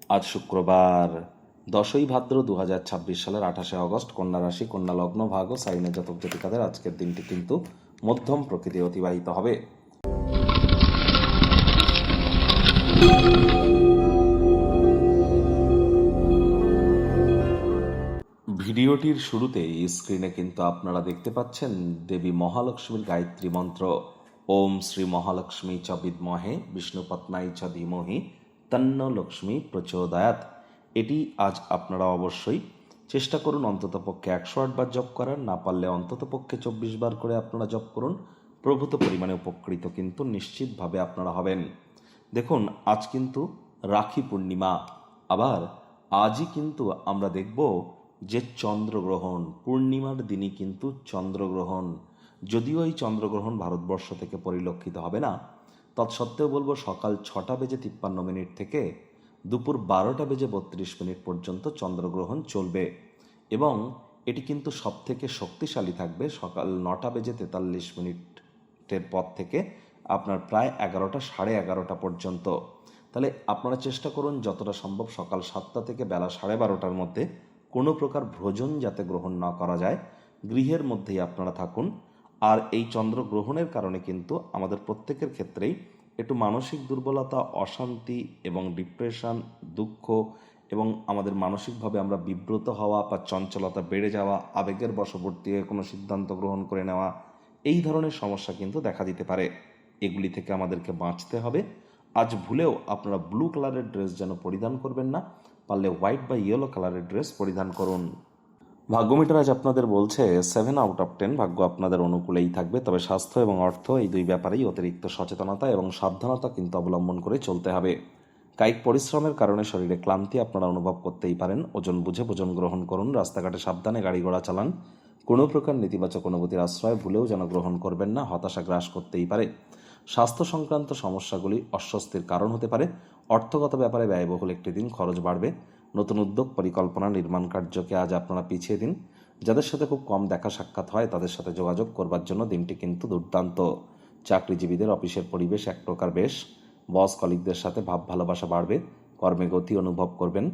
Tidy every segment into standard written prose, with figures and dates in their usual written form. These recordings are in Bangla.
আজ শুক্রবার 10ই ভাদ্র 2026 সালের 28 আগস্ট, কন্যা রাশি, কন্যা লগ্ন, ভাগ ও সাইনের জাতক জাতিকাদের আজকের দিনটি কিন্তু মধ্যম প্রকৃতি অতিবাহিত হবে। ভিডিওটির শুরুতেই স্ক্রিনে কিন্তু আপনারা দেখতে পাচ্ছেন দেবী মহালক্ষ্মীর গায়ত্রী মন্ত্র, ওম শ্রী মহালক্ষ্মী চ বিদ্মহে বিষ্ণুপত্নাই চ ধীমহি তন্ন লক্ষ্মী প্রচোদয়াৎ। এটি আজ আপনারা অবশ্যই চেষ্টা করুন অন্ততপক্ষে 108 বার জপ করার, না পারলে অন্ততপক্ষে 24 বার করে আপনারা জপ করুন। প্রভূত পরিমাণে উপকৃত কিন্তু নিশ্চিতভাবে আপনারা হবেন। দেখুন, আজ কিন্তু রাখি পূর্ণিমা, আবার আজই কিন্তু আমরা দেখব যে চন্দ্রগ্রহণ, পূর্ণিমার দিনই কিন্তু চন্দ্রগ্রহণ। যদিও এই চন্দ্রগ্রহণ ভারতবর্ষ থেকে পরিলক্ষিত হবে না, তৎসত্ত্বেও বলবো সকাল 6:53 থেকে দুপুর 12:32 পর্যন্ত চন্দ্রগ্রহণ চলবে এবং এটি কিন্তু সব থেকে শক্তিশালী থাকবে সকাল 9:43 পর থেকে আপনার প্রায় 11টা, 11:30 পর্যন্ত। তাহলে আপনারা চেষ্টা করুন যতটা সম্ভব সকাল 7টা থেকে বেলা 12:30টার মধ্যে কোনো প্রকার ভ্রজন যাতে গ্রহণ না করা যায়, গৃহের মধ্যেই আপনারা থাকুন। আর এই চন্দ্রগ্রহণের কারণে কিন্তু আমাদের প্রত্যেকের ক্ষেত্রেই একটু মানসিক দুর্বলতা, অশান্তি এবং ডিপ্রেশন, দুঃখ এবং আমাদের মানসিকভাবে আমরা বিব্রত হওয়া বা চঞ্চলতা বেড়ে যাওয়া, আবেগের বশবর্তী হয়ে কোনো সিদ্ধান্ত গ্রহণ করে নেওয়া, এই ধরনের সমস্যা কিন্তু দেখা দিতে পারে। এগুলি থেকে আমাদেরকে বাঁচতে হবে। আজ ভুলেও আপনারা ব্লু কালারের ড্রেস যেন পরিধান করবেন না, পারলে হোয়াইট বা ইয়েলো কালারের ড্রেস পরিধান করুন। ভাগ্যমিটার আজ আপনাদের বলছে 7/10, ভাগ্য আপনাদের অনুকূলেই থাকবে। তবে স্বাস্থ্য এবং অর্থ এই দুই ব্যাপারেই অতিরিক্ত সচেতনতা এবং সাবধানতা কিন্তু অবলম্বন করে চলতে হবে। কায়িক পরিশ্রমের কারণে শরীরে ক্লান্তি আপনারা অনুভব করতেই পারেন। ওজন বুঝে ভোজন গ্রহণ করুন। রাস্তাঘাটে সাবধানে গাড়ি ঘোড়া চালান। কোনো প্রকার নেতিবাচক অনুভূতির আশ্রয় ভুলেও যেন গ্রহণ করবেন না, হতাশা গ্রাস করতেই পারে। স্বাস্থ্য সংক্রান্ত সমস্যাগুলি অস্বস্তির কারণ হতে পারে। অর্থগত ব্যাপারে ব্যয়বহুল একটি দিন, খরচ বাড়বে। নতুন উদ্যোগ, পরিকল্পনা, নির্মাণ কার্যকে আজ আপনারা পিছিয়ে দিন। যাদের সাথে খুব কম দেখা সাক্ষাৎ হয় তাদের সাথে যোগাযোগ করবার জন্য দিনটি কিন্তু দুর্দান্ত। চাকরিজীবীদের অফিসের পরিবেশ এক প্রকার বেশ। বস কলিগদের সাথে ভাব ভালোবাসা বাড়বে। কর্মে গতি অনুভব করবেন।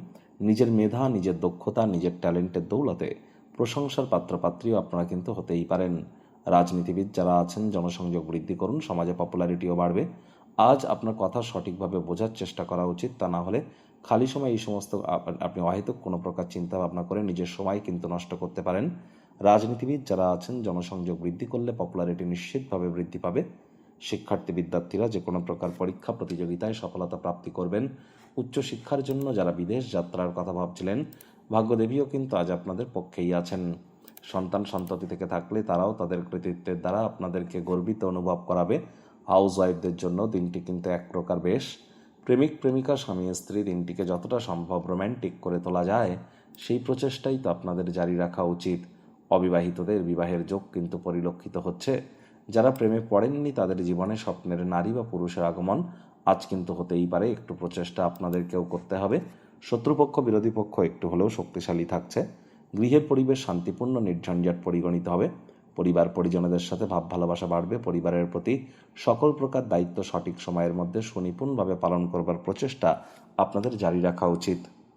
নিজের মেধা, নিজের দক্ষতা, নিজের ট্যালেন্টের দৌলতে প্রশংসার পাত্রপাত্রীও আপনারা কিন্তু হতেই পারেন। রাজনীতিবিদ যারা আছেন জনসংযোগ বৃদ্ধি করুন, সমাজে পপুলারিটিও বাড়বে। আজ আপনার কথা সঠিকভাবে বোঝার চেষ্টা করা উচিত, তা না হলে খালি সময় এই সমস্ত আপনি অহেতুক কোনো প্রকার চিন্তা ভাবনা করে নিজের সময় কিন্তু নষ্ট করতে পারেন। রাজনীতিবিদ যারা আছেন জনসংযোগ বৃদ্ধি করলে পপুলারিটি নিশ্চিতভাবে বৃদ্ধি পাবে। শিক্ষার্থী বিদ্যার্থীরা যে কোনো প্রকার পরীক্ষা প্রতিযোগিতায় সফলতা প্রাপ্তি করবেন। উচ্চশিক্ষার জন্য যারা বিদেশ যাত্রার কথা ভাবছিলেন, ভাগ্যদেবীও কিন্তু আজ আপনাদের পক্ষেই আছেন। সন্তান সন্ততি থেকে থাকলে তারাও তাদের কৃতিত্বের দ্বারা আপনাদেরকে গর্বিত অনুভব করাবে। হাউস ওয়াইফদের জন্য দিনটি কিন্তু এক প্রকার বেশ। প্রেমিক প্রেমিকা, স্বামী স্ত্রী দিনটিকে যতটা সম্ভব রোম্যান্টিক করে তোলা যায় সেই প্রচেষ্টাই তো আপনাদের জারি রাখা উচিত। অবিবাহিতদের বিবাহের যোগ কিন্তু পরিলক্ষিত হচ্ছে। যারা প্রেমে পড়েননি তাদের জীবনে স্বপ্নের নারী বা পুরুষের আগমন আজ কিন্তু হতেই পারে। একটু প্রচেষ্টা আপনাদেরকেও করতে হবে। শত্রুপক্ষ বিরোধী পক্ষ একটু হলেও শক্তিশালী থাকছে। গৃহের পরিবেশ শান্তিপূর্ণ, নির্ঝঞ্ঝাট পরিগণিত হবে। পরিবার পরিজনদের সাথে ভাব ভালোবাসা বাড়বে। পরিবারের প্রতি সকল প্রকার দায়িত্ব সঠিক সময়ের মধ্যে সুনিপুণভাবে পালন করবার প্রচেষ্টা আপনাদের জারি রাখা উচিত।